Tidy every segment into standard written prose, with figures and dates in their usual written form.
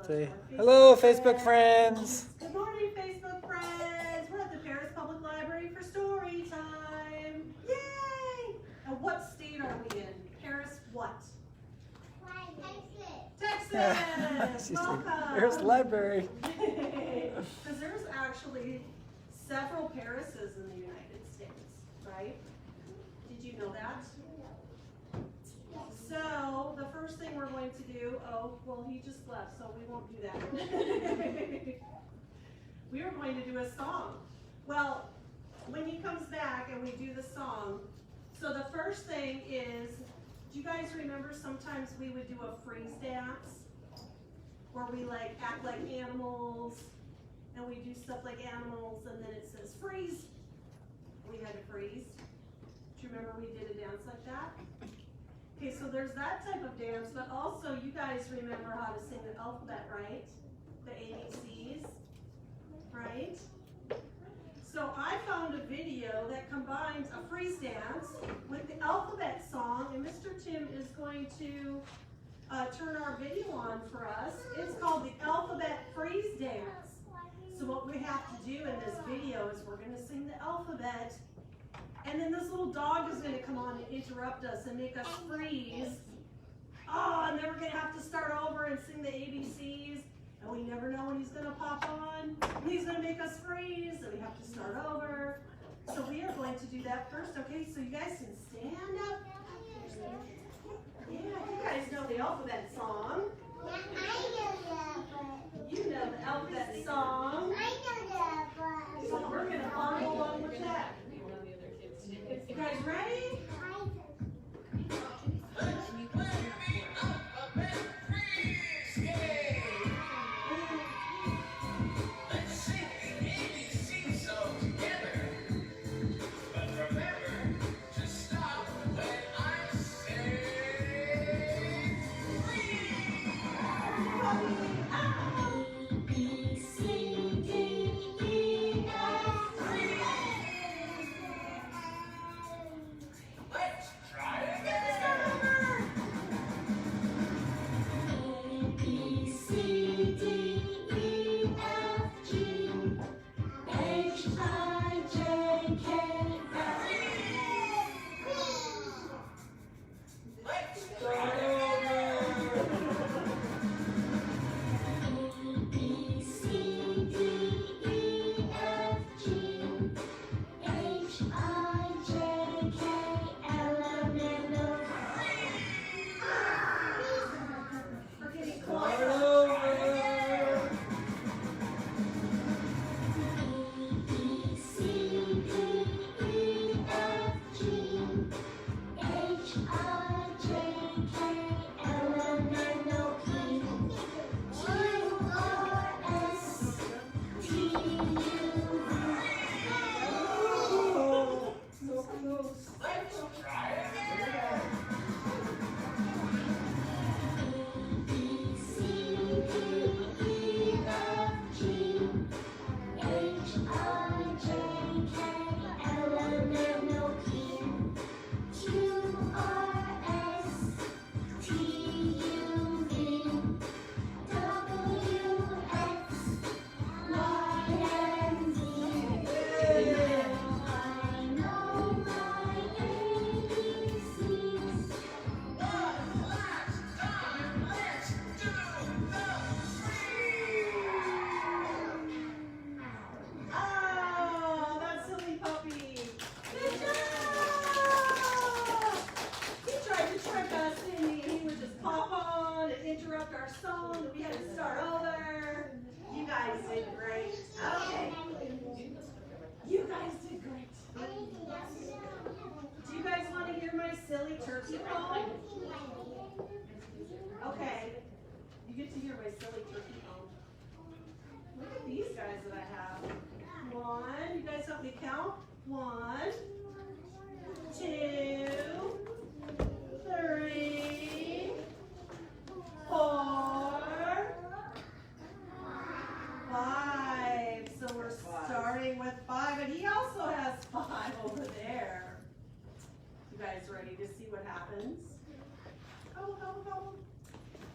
Say, hello, Facebook friends. Good morning, Facebook friends. We're at the Paris Public Library for story time. Yay! And what state are we in? Paris what? Texas! She said, Welcome! Paris Library. Because there's actually several Parises in the United States, right? Did you know that? So, the first thing we're going to do, oh, well, he just left, so we won't do that. We are going to do a song. Well, when he comes back and we do the song, so the first thing is, do you guys remember sometimes we would do a freeze dance? Where we like act like animals, and we do stuff like animals, and then it says freeze. We had to freeze. Do you remember we did a dance like that? Okay, so there's that type of dance, but also you guys remember how to sing the alphabet, right? The ABCs, right? So I found a video that combines a freeze dance with the alphabet song, and Mr. Tim is going to turn our video on for us. It's called the Alphabet Freeze Dance. So what we have to do in this video is we're going to sing the alphabet, and then this little dog is going to come on and interrupt us and make us freeze. Oh, and then we're going to have to start over and sing the ABCs, and we never know when he's going to pop on. He's going to make us freeze, and we have to start over. So we are going to do that first, okay? So you guys can stand up. Yeah, you guys know the alphabet song. I know that. You know the alphabet song. I know that. So we're going to follow along with that. You guys ready? Our song, and we had to start over. You guys did great. Okay. You guys did great. Do you guys want to hear my silly turkey poem? Okay. You get to hear my silly turkey poem. Look at these guys that I have. One. You guys help me count. 1, 2, 3, 4, 5. So we're starting with 5, and he also has 5 over there. You guys ready to see what happens? Go, go, go.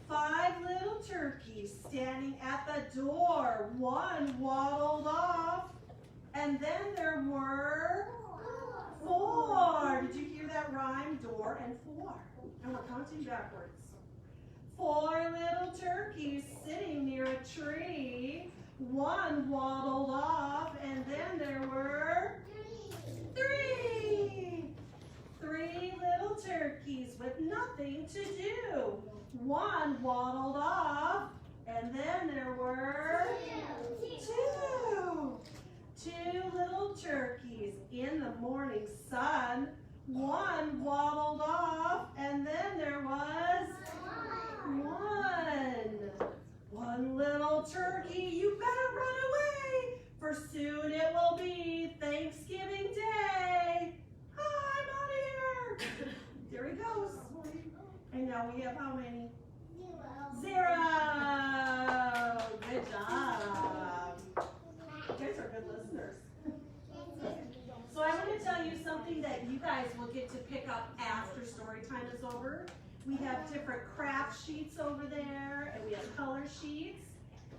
5 little turkeys standing at the door. One waddled off, and then there were 4. Did you hear that rhyme? Door and 4. And we're counting backwards. 4 little turkeys sitting near a tree. One waddled off, and then there were 3. 3 little turkeys with nothing to do. One waddled off, and then there were 2. 2 little turkeys in the morning sun. One waddled off, and then there was 1. 1 little turkey, you better run away, for soon it will be Thanksgiving Day. Hi, I'm out of here. There he goes. And now we have how many? 0. Good job. You guys are good listeners. So I want to tell you something that you guys will get to pick up after story time is over. We have different craft sheets over there, and we have color sheets.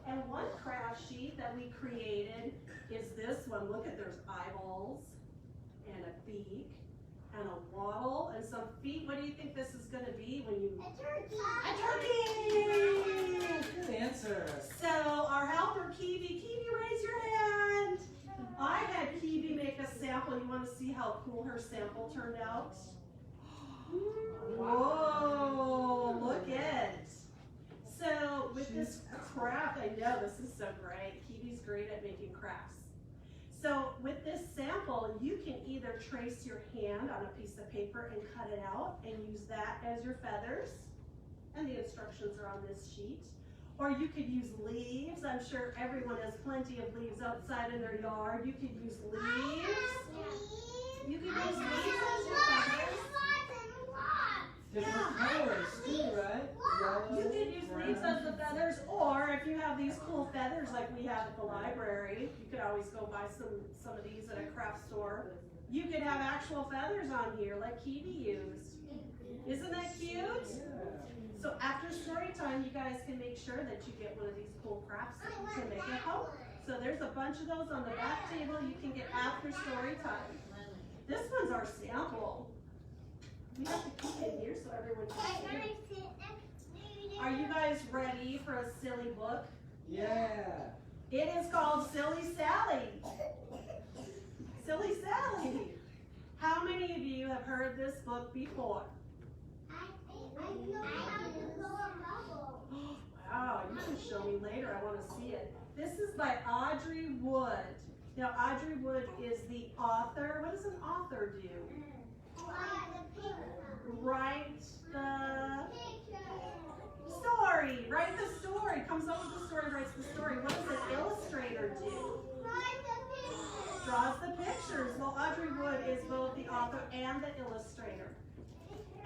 And one craft sheet that we created is this one. Look at, there's eyeballs, and a beak, and a waddle, and some feet. What do you think this is going to be when you... A turkey. A turkey! Good answer. So our helper, Kiwi, raise your hand. I had Kiwi make a sample. You want to see how cool her sample turned out? Whoa, look it. So with this craft, I know this is so great. Kiwi's great at making crafts. So with this sample, you can either trace your hand on a piece of paper and cut it out and use that as your feathers. And the instructions are on this sheet. Or you could use leaves. I'm sure everyone has plenty of leaves outside in their yard. You could use leaves. You could use leaves as your feathers. Different colors too, right? Yellow, You could use brown. leaves as the feathers, or if you have these cool feathers like we have at the library, you could always go buy some of these at a craft store. You could have actual feathers on here like Kiwi used. Isn't that cute? Yeah. So after story time, you guys can make sure that you get one of these cool crafts that you can make at home. So there's a bunch of those on the back table you can get after story time. This one's our sample. We have to keep it here so everyone can see it. Are you guys ready for a silly book? Yeah. It is called Silly Sally. Silly Sally. How many of you have heard this book before? Wow, you can show me later. I want to see it. This is by Audrey Wood. Now, Audrey Wood is the author. What does an author do? Write the story. Write the story. Comes up with the story, writes the story. What does an illustrator do? Draws the pictures. Well, Audrey Wood is both the author and the illustrator.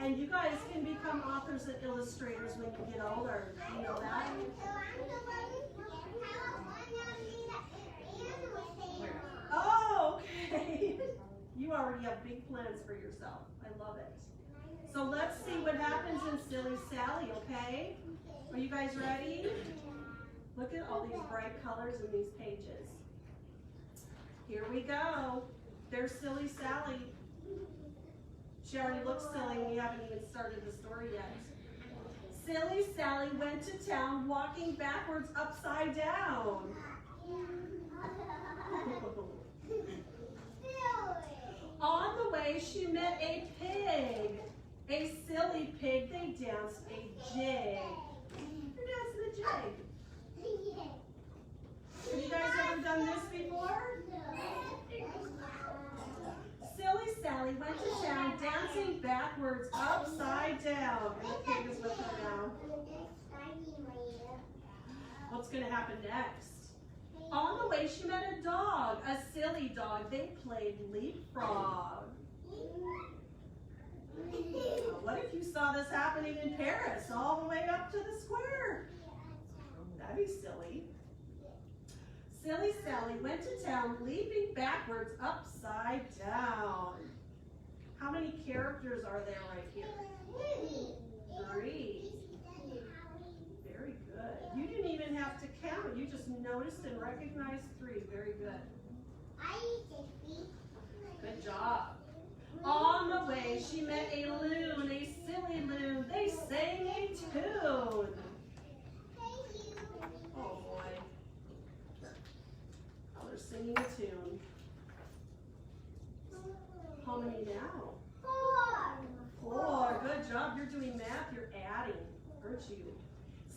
And you guys can become authors and illustrators when you get older. You know that? Oh, okay. You already have big plans for yourself. I love it. So let's see what happens in Silly Sally, okay? Are you guys ready? Look at all these bright colors in these pages. Here we go. There's Silly Sally. She already looks silly. We haven't even started the story yet. Silly Sally went to town walking backwards upside down. On the way, she met a pig. A silly pig. They danced a jig. They're dancing a jig. Have you guys ever done this before? Silly Sally went to town dancing backwards upside down. And the pig is with her now. What's going to happen next? On the way, she met a dog, a silly dog. They played leapfrog. What if you saw this happening in Paris, all the way up to the square? That'd be silly. Silly Sally went to town leaping backwards upside down. How many characters are there right here? 3. Very good. have to count. You just noticed and recognized 3. Very good. Good job. On the way, she met a loon, a silly loon. They sang a tune. Oh boy. Oh, they're singing a tune. How many now? 4. Good job. You're doing math. You're adding, aren't you?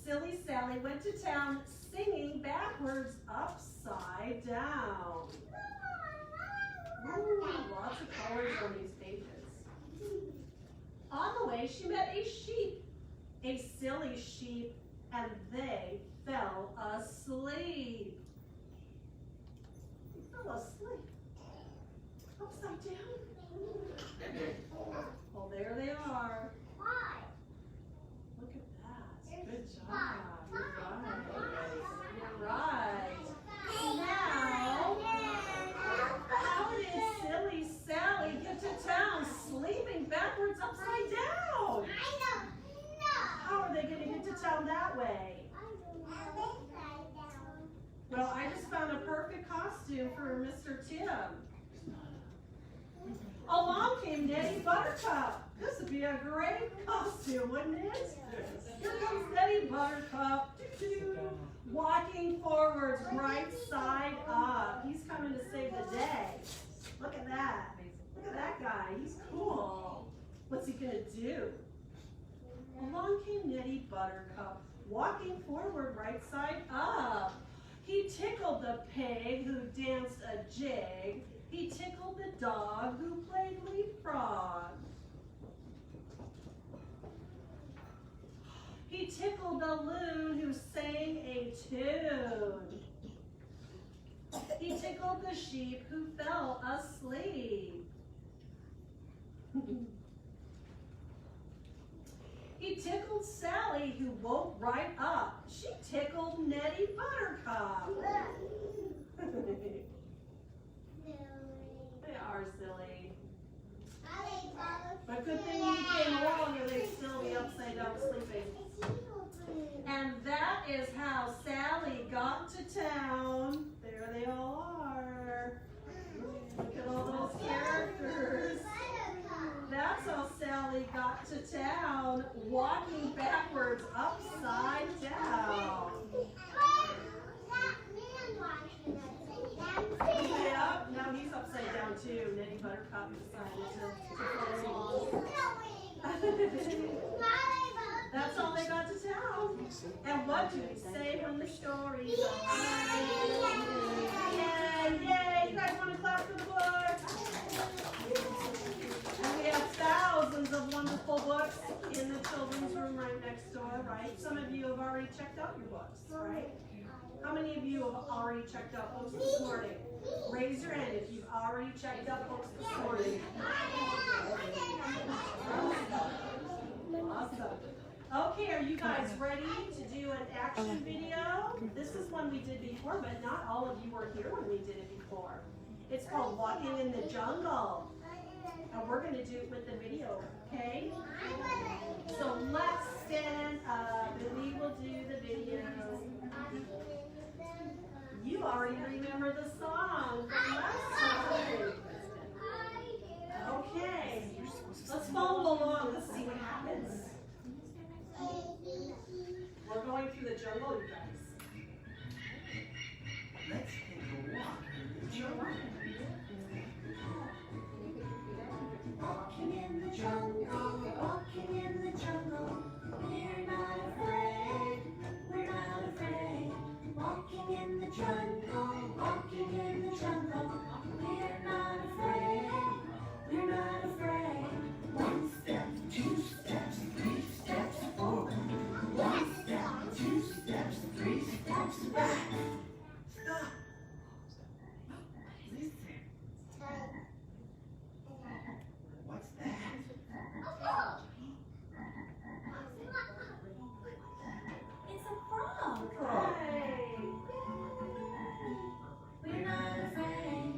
Silly Sally went to town singing backwards upside down. Ooh, lots of colors on these pages. On the way, she met a sheep, a silly sheep, and they fell asleep. They fell asleep. Upside down. Well, there they are. Look at that. Good job. You're right. Now, how did silly Sally get to town sleeping backwards upside down? How are they going to get to town that way? Well, I just found a perfect costume for Mr. Tim. Along came Nettie Buttercup. This would be a great costume, wouldn't it? Here comes Nettie Buttercup, walking forwards, right side up. He's coming to save the day. Look at that. Look at that guy. He's cool. What's he gonna do? Along came Nettie Buttercup, walking forward, right side up. He tickled the pig who danced a jig. He tickled the dog who played leapfrog. He tickled the loon who sang a tune. He tickled the sheep who fell asleep. He tickled Sally who woke right up. She tickled Nettie Buttercup. They are silly. But good thing you came along or they'd still be upside down sleeping. And that is how Sally got to town. There they all are. Look at all those characters. That's how Sally got to town, walking backwards upside down. Yeah, now he's upside down too. Nettie Buttercup decided to follow. That's all they got to tell. And what do we say when the story's over? Yay, yay! You guys want to clap for the book? And we have thousands of wonderful books in the children's room right next door, right? Some of you have already checked out your books, right? How many of you have already checked out books this morning? Raise your hand if you've already checked out books this morning. Awesome. Okay, are you guys ready to do an action video? This is one we did before, but not all of you were here when we did it before. It's called Walking in the Jungle. And we're going to do it with the video, okay? So let's stand up and we will do the video. You already remember the song from last time. Okay, let's follow along. Let's see what happens. We're going through the jungle, you guys. Let's take a walk in the jungle. Walking in the jungle, walking in the jungle. We're not afraid, we're not afraid. Walking in the jungle, walking in the jungle. We're not afraid, we're not afraid. One step, two steps, three steps forward. One step, two steps, three steps back. Stop. Listen. What's that? It's a frog. Hey. We're not afraid.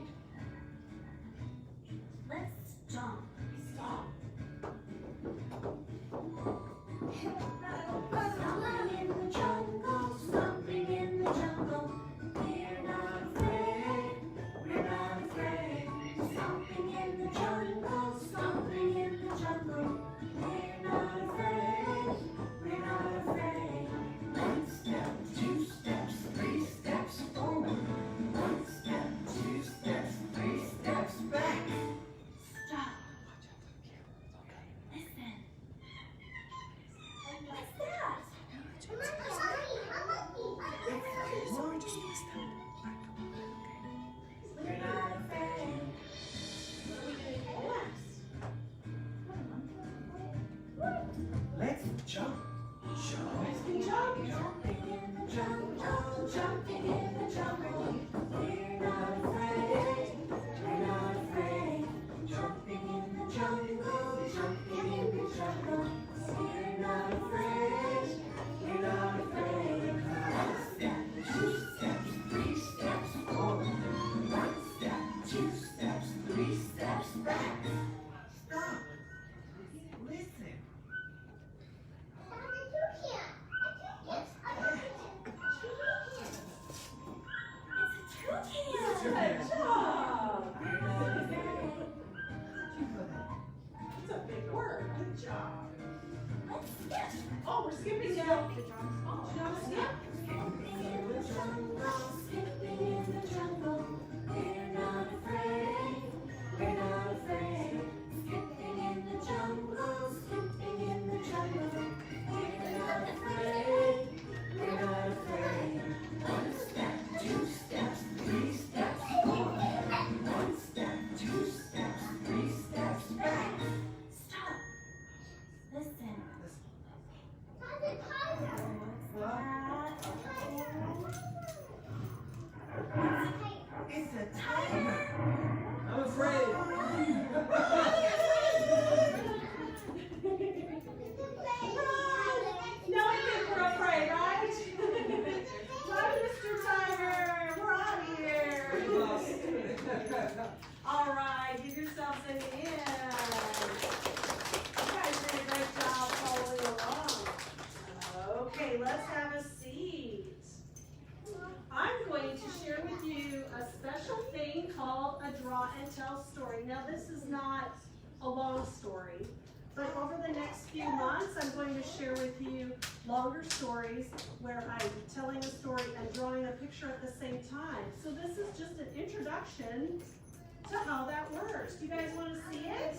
Let's jump. Stop. Stomping in the jungle, stomping in seat. I'm going to share with you a special thing called a draw and tell story. Now this is not a long story, but over the next few months I'm going to share with you longer stories where I'm telling a story and drawing a picture at the same time. So this is just an introduction to how that works. Do you guys want to see it?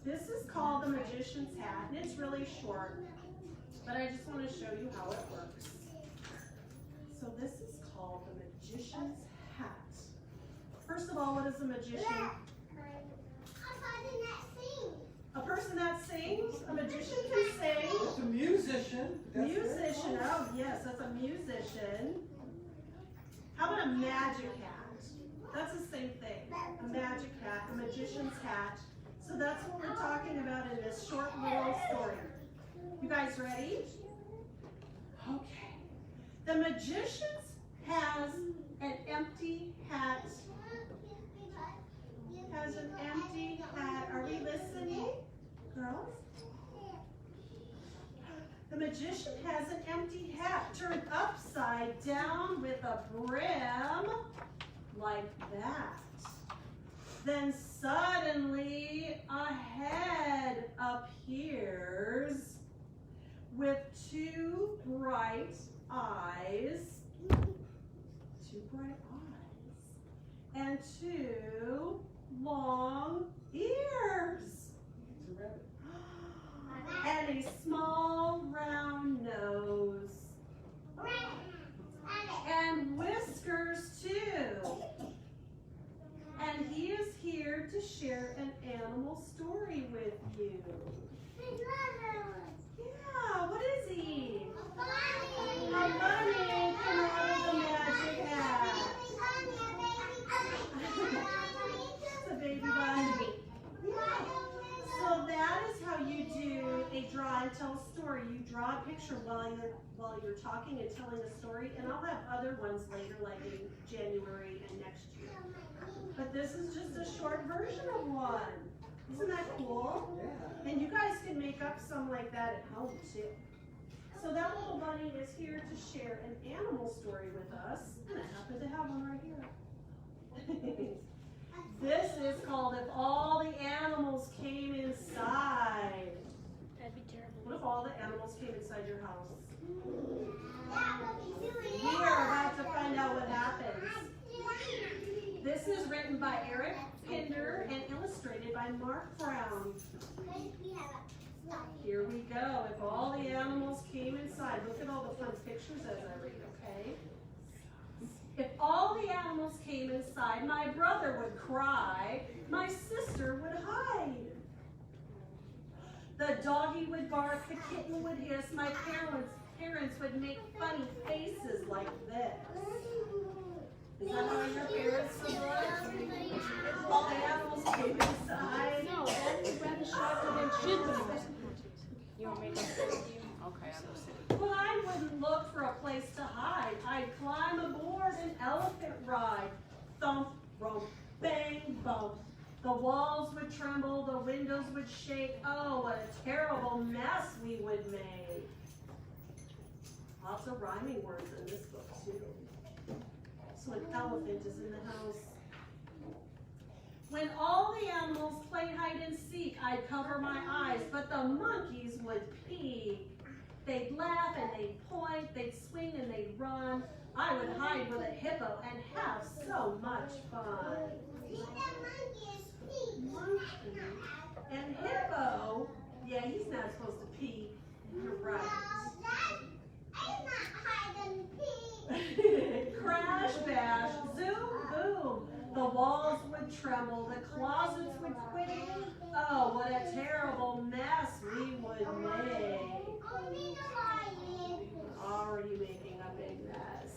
This is called the Magician's Hat, and it's really short, but I just want to show you how it works. So this is called the Magician's Hat. First of all, what is a magician? A person that sings? A magician can sing. It's a musician. Musician, oh yes, that's a musician. How about a magic hat? That's the same thing. A magic hat, a magician's hat. So that's what we're talking about in this short little story. You guys ready? Okay. The magician has an empty hat. Has an empty hat. Are we listening, girls? The magician has an empty hat turned upside down with a brim like that. Then suddenly a head appears with two bright eyes. Two bright eyes. And two long ears. And a small round nose. And whiskers too. And he is here to share an animal story with you. Yeah, what is he? A bunny come out of the magic hat. It's a baby bunny. So that is how you do a draw and tell story. You draw a picture while you're talking and telling a story, and I'll have other ones later, like in January and next year. But this is just a short version of one. Isn't that cool? Yeah. And you guys can make up some like that at home too. So that little bunny is here to share an animal story with us, and I happen to have one right here. This is called If All the Animals Came Inside. That'd be terrible. What if all the animals came inside your house? We are about to find out what happens. This is written by Eric Pinder and illustrated by Mark Brown. Here we go. If all the animals came inside. Look at all the fun pictures as I read, okay? If all the animals came inside, my brother would cry, my sister would hide. The doggy would bark, the kitten would hiss, my parents would make funny faces like this. Is that how your parents would look? If all the animals came inside? No, that is rather sharper than should be. You want me to say with you? Okay, I'm listening. Well, I wouldn't look for a place to hide. I'd climb aboard an elephant ride. Thump, rump, bang, bump. The walls would tremble, the windows would shake. Oh, what a terrible mess we would make. Lots of rhyming words in this book, too. So an elephant is in the house. When all the animals played hide and seek, I'd cover my eyes, but the monkeys would peek. They'd laugh and they'd point, they'd swing and they'd run. I would hide with a hippo and have so much fun. Monkey and hippo, yeah, he's not supposed to pee. You're right. Crash, bash, zoom, boom. The walls would tremble, the closets would quake. Oh, what a terrible mess we would make. Are you making a big mess?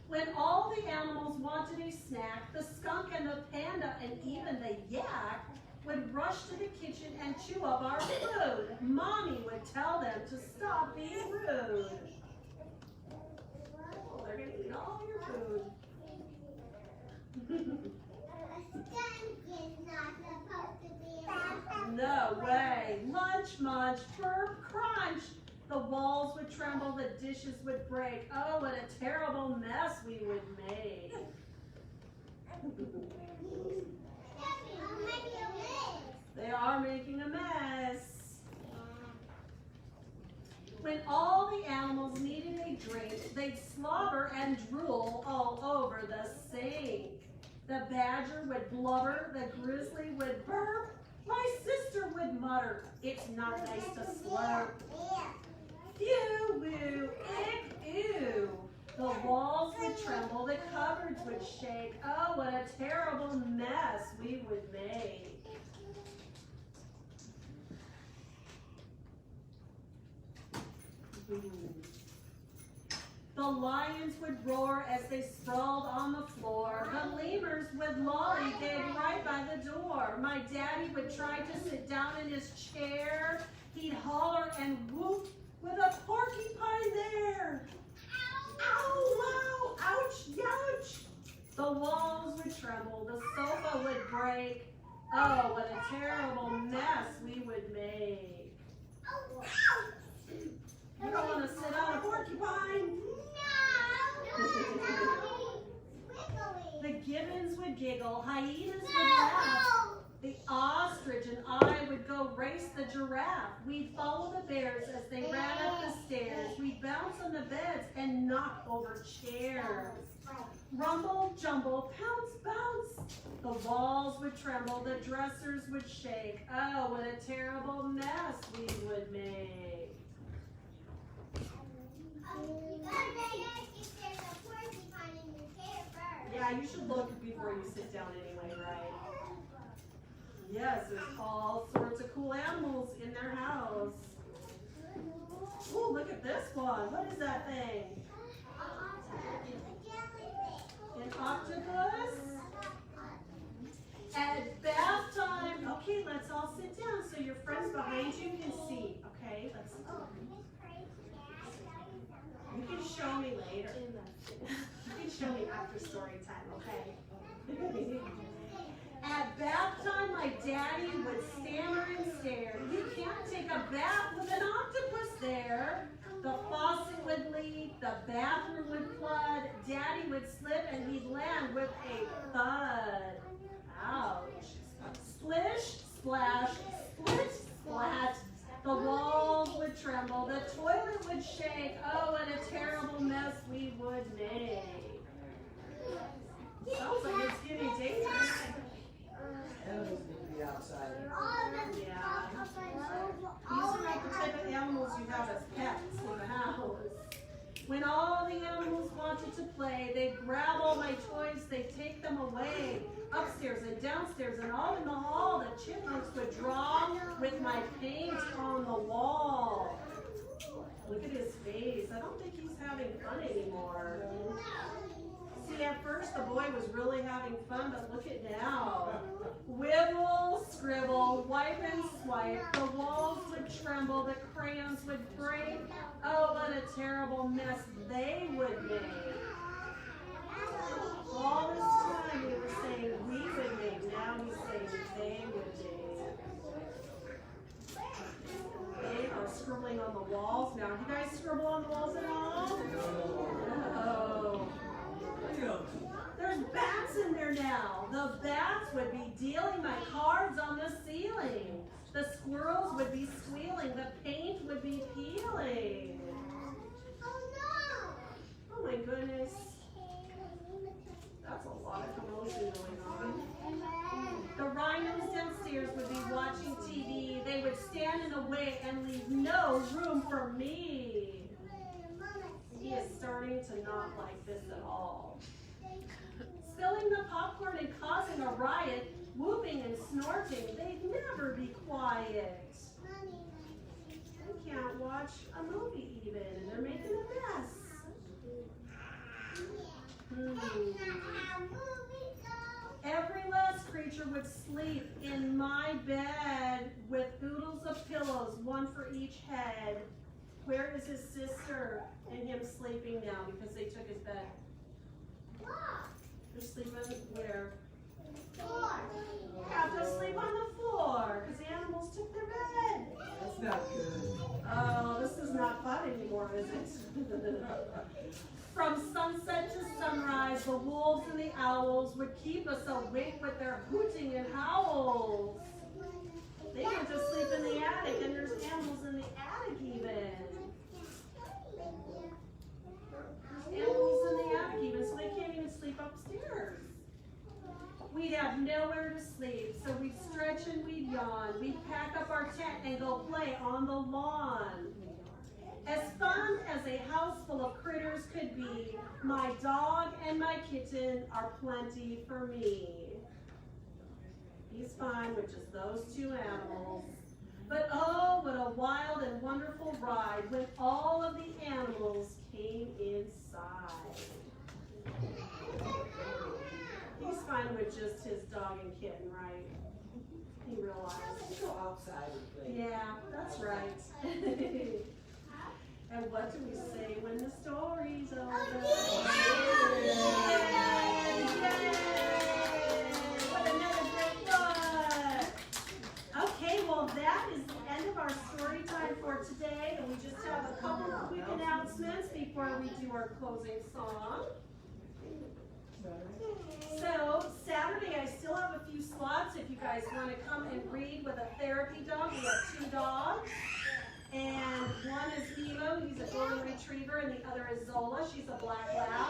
When all the animals wanted a snack, the skunk and the panda and even the yak would rush to the kitchen and chew up our food. Mommy would tell them to stop being rude. Oh, they're going to eat all your food. No way. Lunch munch, munch, burp, crunch. The walls would tremble, the dishes would break. Oh, what a terrible mess we would make. They are making a mess. When all the animals needed a drink, they'd slobber and drool all over the sink. The badger would blubber, the grizzly would burp, my sister would mutter, it's not nice to slurp. Phew, woo, ick, ew. The walls would tremble, the cupboards would shake. Oh, what a terrible mess we would make. The lions would roar as they sprawled on the floor. The lemurs would lollygag right by the door. My daddy would try to sit down in his chair. He'd holler and whoop with a porcupine there. Ow, wow, ouch, youch. The walls would tremble, the sofa would break. Oh, what a terrible mess we would make. You don't want to sit on a porcupine. The gibbons would giggle, hyenas would laugh. The ostrich and I would go race the giraffe. We'd follow the bears as they ran up the stairs. We'd bounce on the beds and knock over chairs. Rumble, jumble, pounce, bounce. The walls would tremble, the dressers would shake. Oh, what a terrible mess we would make. Yeah, you should look before you sit down anyway, right? Yes, there's all sorts of cool animals in their house. Ooh, look at this one. What is that thing? An octopus? At bath time. Okay, let's all sit down so your friends behind you can see. Okay, let's. You can show me later. You can show me after story time, okay? At bath time, my daddy would stammer and stare. You can't take a bath with an octopus there. The faucet would leak, the bathroom would flood, daddy would slip and he'd land with a thud. Ouch. Splish, splash, split, splat. The walls would tremble, the toilet would shake. Oh, what a terrible mess we would make. Sounds like it's getting dangerous. Animals need to be outside. Yeah. These are not the type of animals you have as pets in the house. When all the animals wanted to play, they'd grab all my toys, they'd take them away. Upstairs and downstairs and all in the hall, the chipmunks would draw with my paint on the wall. Look at his face. I don't think he's having fun anymore. See, at first the boy was really having fun, but look at now. Wibble, scribble, wipe and swipe. The walls would tremble, the crayons would break. Oh, what a terrible mess they would make. All this time we were saying we would make, now he's saying they would make. They are scribbling on the walls now. Do you guys scribble on the walls at all? No. There's bats in there now. The bats would be dealing my cards on the ceiling. The squirrels would be squealing. The paint would be peeling. Oh my goodness. That's a lot of commotion going on. The rhinos downstairs would be watching TV. They would stand in the way and leave no room for me. He is starting to not like this at all. Spilling the popcorn and causing a riot, whooping and snorting, they'd never be quiet. I can't watch a movie even, and they're making a mess. Every last creature would sleep in my bed with oodles of pillows, one for each head. Where is his sister and him sleeping now because they took his bed? They're sleeping where? Have to sleep on the floor because the animals took their bed. That's not good. Oh, this is not fun anymore, is it? From sunset to sunrise, the wolves and the owls would keep us awake with their hooting and howls. They went to sleep in the attic, and there's animals in the attic even. There's animals in the attic even, so they can't even sleep upstairs. We'd have nowhere to sleep, so we'd stretch and we'd yawn. We'd pack up our tent and go play on the lawn. As fun as a house full of critters could be, my dog and my kitten are plenty for me. He's fine with just those two animals. But oh, what a wild and wonderful ride when all of the animals came inside. He's fine with just his dog and kitten, right? He realized. Go outside and play. Yeah, that's right. And what do we say when the story's over? Yay! What another great one! Okay, well that is the end of our story time for today, and we just have a couple of quick announcements before we do our closing song. So, Saturday I still have a few slots if you guys want to come and read with a therapy dog. We have 2 dogs. And one is Evo, he's a golden retriever, and the other is Zola, she's a black lab.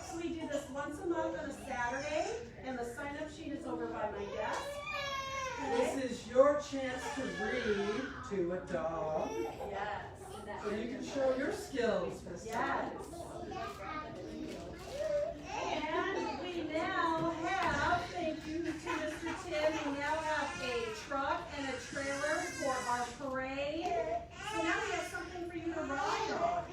So we do this once a month on a Saturday, and the sign-up sheet is over by my desk. Okay? This is your chance to read to a dog, Yes. so you can show your skills this time. Yes. And we now have, thank you to Mr. Tim, we now have a truck and a trailer for our parade. So now we have something for you to ride on.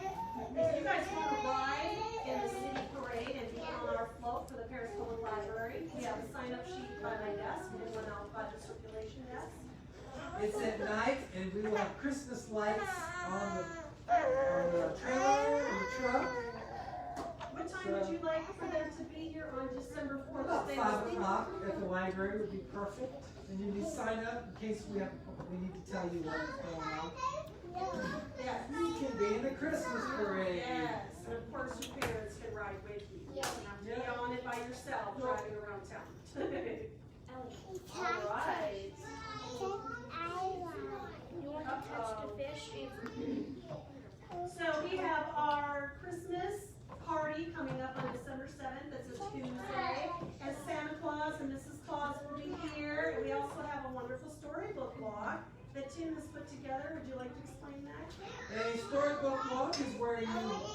If you guys want to ride in the city parade and be on our float for the Paris Public Library, we have a sign-up sheet by my desk and one out by the circulation desk. It's at night, and we will have Christmas lights on the trailer and the truck. What time would you like for them to be here on December 4th? About Stay 5 with me. o'clock at the library would be perfect. And you need to sign up in case we need to tell you what's going on. Yes. You can be in the Christmas parade. Yes, and of course your parents can ride with you. You don't have to be on it by yourself driving around town. All right. You want to touch the fish? So we have our Christmas party coming up on December 7th. That's a Tuesday. And Santa Claus and Mrs. Claus will be here. And we also have a wonderful storybook walk that Tim has put together. Would you like to explain that? A storybook walk is where you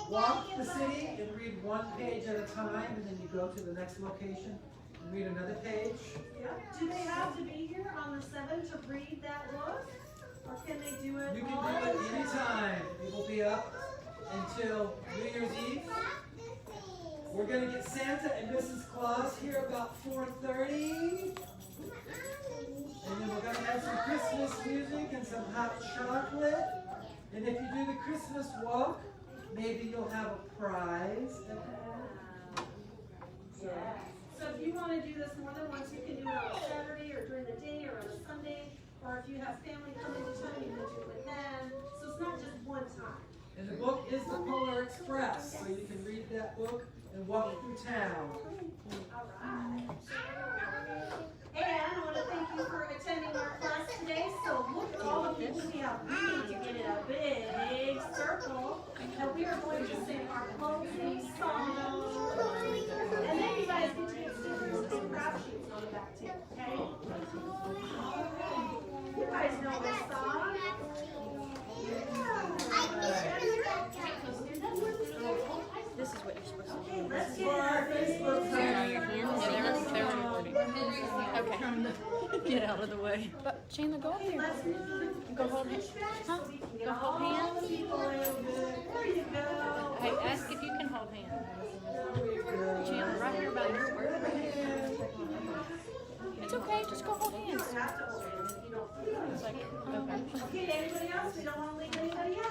walk the city and read one page at a time, and then you go to the next location and read another page. Yeah. Do they have to be here on the 7th to read that book? Or can they do it You all can do it the time? anytime. It will be up until New Year's Eve. We're going to get Santa and Mrs. Claus here about 4:30. And then we're going to have some Christmas music and some hot chocolate. And if you do the Christmas walk, maybe you'll have a prize. So, So if you want to do this more than once, you can do it on a Saturday or during the day or on a Sunday. Or if you have family coming to town, you can do it with them. So it's not just one time. and the book is the Polar Express, so you can read that book and walk through town. All right. And I want to thank you for attending our class today. So look at all the people we have reading to get in a big circle. And we are going to sing our closing song. And then you guys get to get stickers and craft sheets on the back too, okay? You guys know this song. This is what you're supposed to do. Okay, let's For our Facebook Okay. Get out of the way. But Chandler, go up Okay, here. let's move. Go hold hands. Huh? So we can get Go hold all hands. the people in. There you go. Hey, ask if you can hold hands. Chandler, right here by your square. Right here. It's okay. Just go hold You hands. don't have to open it if you don't feel It's it. like, okay. Okay, anybody else? We don't want to leave anybody out.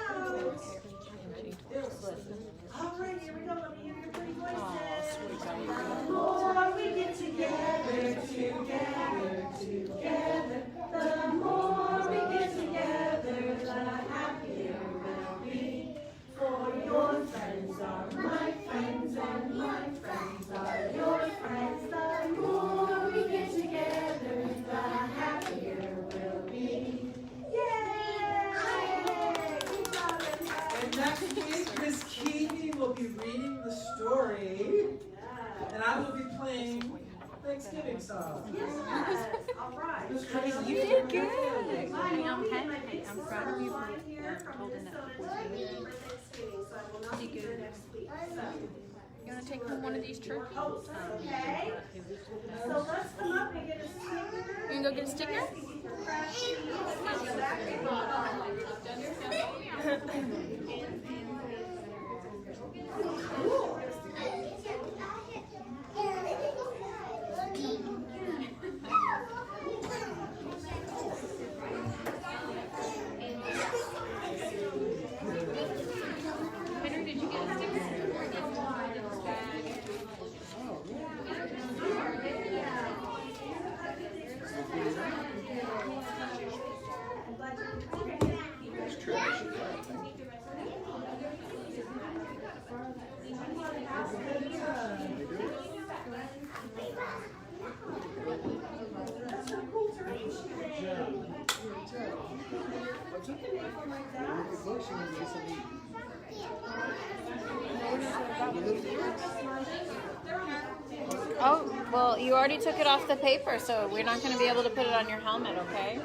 All right, here we go. Let me hear your pretty voices. Aw, sweet. The more we get together, Next week, Miss Keating will be reading the story, and I will be playing Thanksgiving songs. Yes, all right. Miss Tracy, You did good. I'm proud of you for here from holding that. Minnesota to for Thanksgiving, so I will not be here next week. So, You want to take home one of these turkeys? okay. So let's come up and get a sticker. You can go get a sticker? Henry, did you get a sticker? Oh, well, you already took it off the paper, so we're not going to be able to put it on your helmet, okay?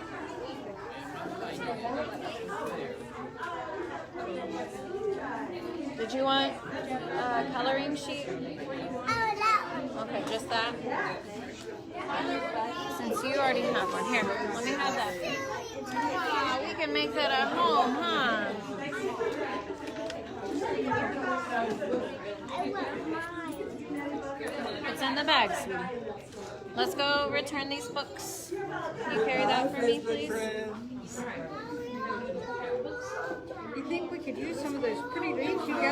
Did you want a coloring sheet? Okay, just that? Since you already have one. Here, let me have that. Oh, we can make that at home, huh? It's in the bag, sweetie. Let's go return these books. Can you carry that for me, please? You think we could use some of those pretty leaves you got?